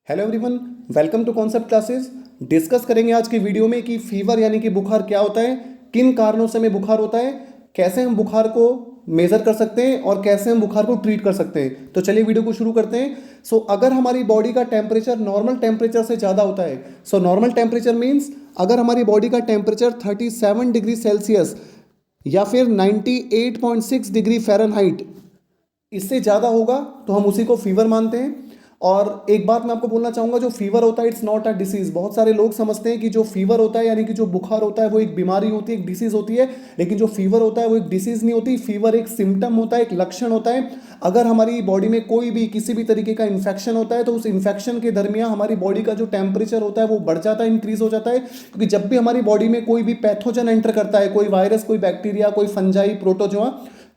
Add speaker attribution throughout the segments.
Speaker 1: Hello everyone, welcome to concept classes. Discuss करेंगे आज की वीडियो में कि फीवर यानी कि बुखार क्या होता है, किन कारणों से हमें बुखार होता है, कैसे हम बुखार को मेज़र कर सकते हैं और कैसे हम बुखार को ट्रीट कर सकते हैं। तो चलिए वीडियो को शुरू करते हैं। अगर हमारी बॉडी का टेम्परेचर नॉर्मल टेम्परेचर से ज़्यादा होता है, नॉर्मल टेम्परेचर मीन्स अगर हमारी बॉडी का टेम्परेचर 37 डिग्री सेल्सियस या फिर 98.6 डिग्री फ़ारेनहाइट इससे ज़्यादा होगा तो हम उसी को फीवर मानते हैं। और एक बात मैं आपको बोलना चाहूँगा, जो फीवर होता है इट्स नॉट अ डिसीज़। बहुत सारे लोग समझते हैं कि जो फीवर होता है यानी कि जो बुखार होता है वो एक बीमारी होती है, एक डिसीज़ होती है, लेकिन जो फीवर होता है वो एक डिसीज़ नहीं होती। फीवर एक सिम्टम होता है, एक लक्षण होता है। अगर हमारी बॉडी में कोई भी किसी भी तरीके का इन्फेक्शन होता है तो उस इन्फेक्शन के दरमियान हमारी बॉडी का जो टेम्परेचर होता है वो बढ़ जाता है, इंक्रीज हो जाता है। क्योंकि जब भी हमारी बॉडी में कोई भी पैथोजन एंटर करता है, कोई वायरस, कोई बैक्टीरिया, कोई फंजाई, प्रोटोजोआ,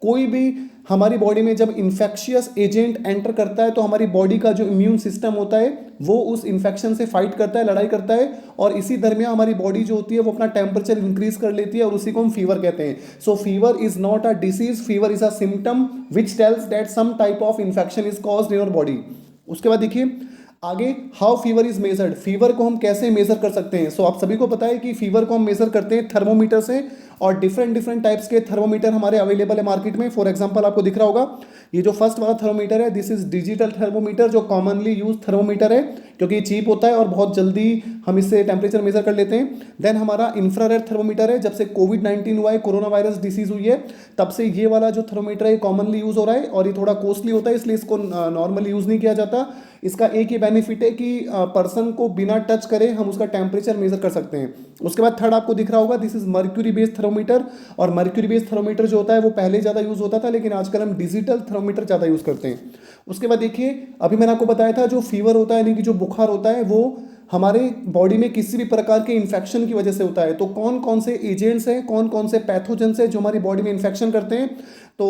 Speaker 1: कोई भी हमारी बॉडी में जब इन्फेक्शियस एजेंट एंटर करता है तो हमारी बॉडी का जो इम्यून सिस्टम होता है वो उस इन्फेक्शन से फाइट करता है, लड़ाई करता है, और इसी दरमियान हमारी बॉडी जो होती है वो अपना टेम्परेचर इंक्रीज कर लेती है और उसी को हम फीवर कहते हैं। Fever is not a disease, fever is a symptom which tells that some type of infection is caused in your body. उसके बाद देखिए आगे, how fever is measured. Fever को हम कैसे मेजर कर सकते हैं। आप सभी को पता है कि फीवर को हम मेजर करते हैं थर्मोमीटर से, और डिफरेंट डिफरेंट टाइप्स के थर्मोमीटर हमारे अवेलेबल है मार्केट में। फॉर एग्जांपल आपको दिख रहा होगा ये जो फर्स्ट वाला थर्मोमीटर है, दिस इज डिजिटल थर्मोमीटर, जो कॉमनली यूज थर्मोमीटर है क्योंकि ये चीप होता है और बहुत जल्दी हम इससे टेम्परेचर मेजर कर लेते हैं। देन हमारा इंफ्रारेड थर्मोमीटर है, जब से कोविड-19 हुआ है, कोरोना वायरस डिसीज हुई है, तब से ये वाला जो थर्मोमीटर है कॉमनली यूज हो रहा है, और ये थोड़ा कॉस्टली होता है इसलिए इसको नॉर्मली यूज नहीं किया जाता। इसका एक ही बेनिफिट है कि पर्सन को बिना टच करे हम उसका टेम्परेचर मेजर कर सकते हैं। उसके बाद थर्ड आपको दिख रहा होगा, this is mercury based thermometer, और मर्क्यूरी बेस्ड थर्मोमीटर जो होता है वो पहले ज़्यादा यूज होता था, लेकिन आजकल हम डिजिटल थर्मोमीटर ज़्यादा यूज करते हैं। उसके बाद देखिए, अभी मैंने आपको बताया था जो फीवर होता है यानी कि जो बुखार होता है वो हमारे बॉडी में किसी भी प्रकार के इन्फेक्शन की वजह से होता है। तो कौन कौन से एजेंट्स हैं, कौन कौन से पैथोजेंस हैं जो हमारी बॉडी में इन्फेक्शन करते हैं। तो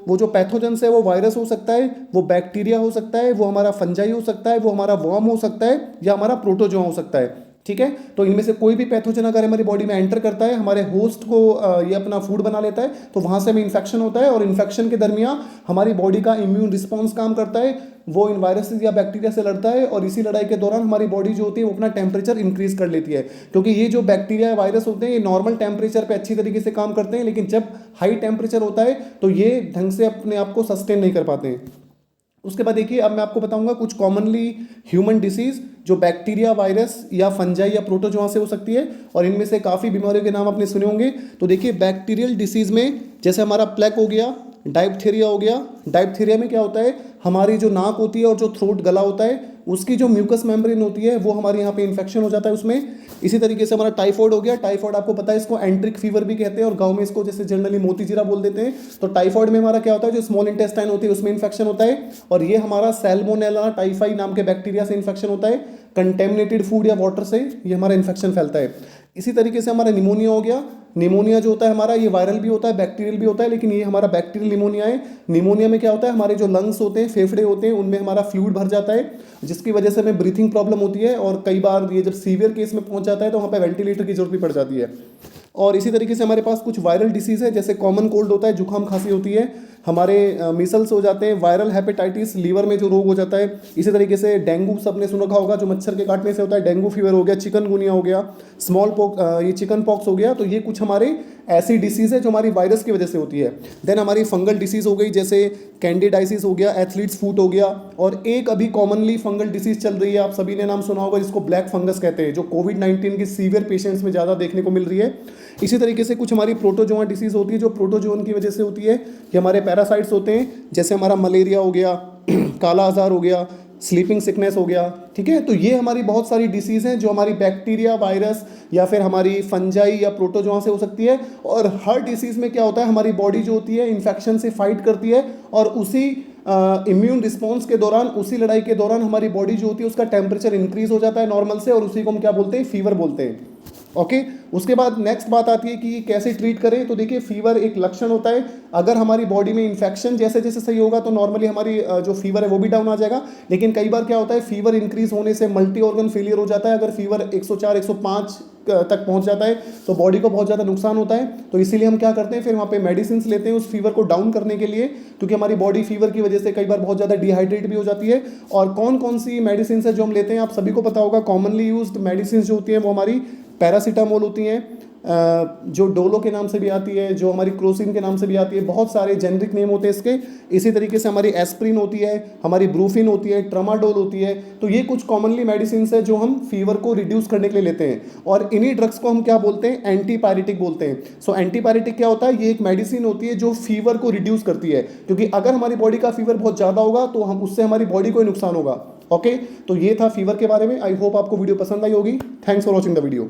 Speaker 1: वो जो पैथोजेंस है वो वायरस हो सकता है, वो बैक्टीरिया हो सकता है, वो हमारा फंजाई हो सकता है, वो हमारा वर्म हो सकता है, या हमारा प्रोटोजोआ हो सकता है। ठीक है, तो इनमें से कोई भी पैथोजन अगर हमारी बॉडी में एंटर करता है, हमारे होस्ट को ये अपना फूड बना लेता है, तो वहाँ से हमें इन्फेक्शन होता है, और इन्फेक्शन के दरमियान हमारी बॉडी का इम्यून रिस्पॉन्स काम करता है, वो इन वायरसेस या बैक्टीरिया से लड़ता है, और इसी लड़ाई के दौरान हमारी बॉडी जो होती है वो अपना टेम्परेचर इंक्रीज कर लेती है। क्योंकि ये जो बैक्टीरिया या वायरस होते हैं ये नॉर्मल टेम्परेचर पे अच्छी तरीके से काम करते हैं, लेकिन जब हाई टेम्परेचर होता है तो ये ढंग से अपने आप को सस्टेन नहीं कर पाते हैं। उसके बाद देखिए, अब मैं आपको बताऊंगा कुछ कॉमनली ह्यूमन डिसीज जो बैक्टीरिया, वायरस या फंजाई या प्रोटोजोआ से हो सकती है, और इनमें से काफ़ी बीमारियों के नाम आपने सुने होंगे। तो देखिए, बैक्टीरियल डिसीज में जैसे हमारा प्लेग हो गया, डायप्थेरिया हो गया। डायप्थेरिया में क्या होता है, हमारी जो नाक होती है और जो थ्रोट गला होता है उसकी जो म्यूकस मेम्ब्रेन होती है वो हमारे यहाँ पे इन्फेक्शन हो जाता है उसमें। इसी तरीके से हमारा टाइफॉइड हो गया। टाइफॉइड आपको पता है इसको एंट्रिक फीवर भी कहते हैं, और गांव में इसको जैसे जनरली मोतीजीरा बोल देते हैं। तो टाइफॉइड में हमारा क्या होता है, जो स्मॉल इंटेस्टाइन होती है उसमें इन्फेक्शन होता है, और ये हमारा सैल्मोनेला टाइफाई नाम के बैक्टीरिया से इन्फेक्शन होता है। कंटेमिनेटेड फूड या वाटर से ये हमारा इन्फेक्शन फैलता है। इसी तरीके से हमारा निमोनिया हो गया। निमोनिया जो होता है हमारा, ये वायरल भी होता है, बैक्टीरियल भी होता है, लेकिन ये हमारा बैक्टीरियल निमोनिया है। निमोनिया में क्या होता है, हमारे जो लंग्स होते हैं, फेफड़े होते हैं, उनमें हमारा फ्लूइड भर जाता है, जिसकी वजह से हमें ब्रीथिंग प्रॉब्लम होती है, और कई बार ये जब सीवियर केस में पहुंच जाता है तो वहाँ पे वेंटिलेटर की जरूरत भी पड़ जाती है। और इसी तरीके से हमारे पास कुछ वायरल डिसीज़ है, जैसे कॉमन कोल्ड होता है, जुकाम खांसी होती है, हमारे मिसल्स हो जाते हैं, वायरल हेपेटाइटिस, लीवर में जो रोग हो जाता है। इसी तरीके से डेंगू सबने सुन रखा होगा, जो मच्छर के काटने से होता है, डेंगू फीवर हो गया, चिकनगुनिया हो गया, स्मॉल पॉक्स, ये चिकन पॉक्स हो गया। तो ये कुछ हमारे ऐसी डिसीज़ है जो हमारी वायरस की वजह से होती है। देन हमारी फंगल डिसीज़ हो गई, जैसे कैंडिडाइसिस हो गया, एथलीट्स फूट हो गया, और एक अभी कॉमनली फंगल डिसीज़ चल रही है, आप सभी ने नाम सुना होगा, जिसको ब्लैक फंगस कहते हैं, जो कोविड-19 के सीवियर पेशेंट्स में ज़्यादा देखने को मिल रही है। इसी तरीके से कुछ हमारी प्रोटोजोआ डिसीज़ होती है, जो प्रोटोजोन की वजह से होती है। ये हमारे पैरासाइट्स होते हैं, जैसे हमारा मलेरिया हो गया, काला आजार हो गया, स्लीपिंग सिकनेस हो गया। ठीक है, तो ये हमारी बहुत सारी डिसीज़ हैं जो हमारी बैक्टीरिया, वायरस या फिर हमारी फंजाई या प्रोटोजोआ से हो सकती है। और हर डिसीज़ में क्या होता है, हमारी बॉडी जो होती है इन्फेक्शन से फाइट करती है, और उसी इम्यून रिस्पॉन्स के दौरान, उसी लड़ाई के दौरान हमारी बॉडी जो होती है उसका टेम्परेचर इंक्रीज हो जाता है नॉर्मल से, और उसी को हम क्या बोलते हैं, फीवर बोलते हैं। ओके, उसके बाद नेक्स्ट बात आती है कि कैसे ट्रीट करें। तो देखिए, फीवर एक लक्षण होता है। अगर हमारी बॉडी में इन्फेक्शन जैसे जैसे सही होगा तो नॉर्मली हमारी जो फीवर है वो भी डाउन आ जाएगा। लेकिन कई बार क्या होता है, फीवर इंक्रीज होने से मल्टी ऑर्गन फेलियर हो जाता है। अगर फीवर 104, 105 तक पहुंच जाता है तो बॉडी को बहुत ज़्यादा नुकसान होता है। तो इसीलिए हम क्या करते हैं, फिर वहाँ पे मेडिसिन लेते हैं उस फीवर को डाउन करने के लिए, क्योंकि हमारी बॉडी फीवर की वजह से कई बार बहुत ज़्यादा डिहाइड्रेट भी हो जाती है। और कौन कौन सी मेडिसिन है जो हम लेते हैं, आप सभी को पता होगा। कॉमनली यूज्ड मेडिसिन जो होती हैं वो हमारी पैरासीटामोल होती हैं, जो डोलो के नाम से भी आती है, जो हमारी क्रोसिन के नाम से भी आती है, बहुत सारे जेनरिक नेम होते हैं इसके। इसी तरीके से हमारी एस्प्रिन होती है, हमारी ब्रूफिन होती है, ट्रामाडोल होती है। तो ये कुछ कॉमनली मेडिसिन है जो हम फीवर को रिड्यूस करने के लिए लेते हैं, और इन्हीं ड्रग्स को हम क्या बोलते हैं, एंटीपायरेटिक बोलते हैं। सो एंटीपायरेटिक क्या होता है, ये एक मेडिसिन होती है जो फीवर को रिड्यूस करती है, क्योंकि अगर हमारी बॉडी का फीवर बहुत ज़्यादा होगा तो हम उससे हमारी बॉडी को ही नुकसान होगा। ओके, तो ये था फीवर के बारे में। आई होप आपको वीडियो पसंद आई होगी। Thanks for watching the video.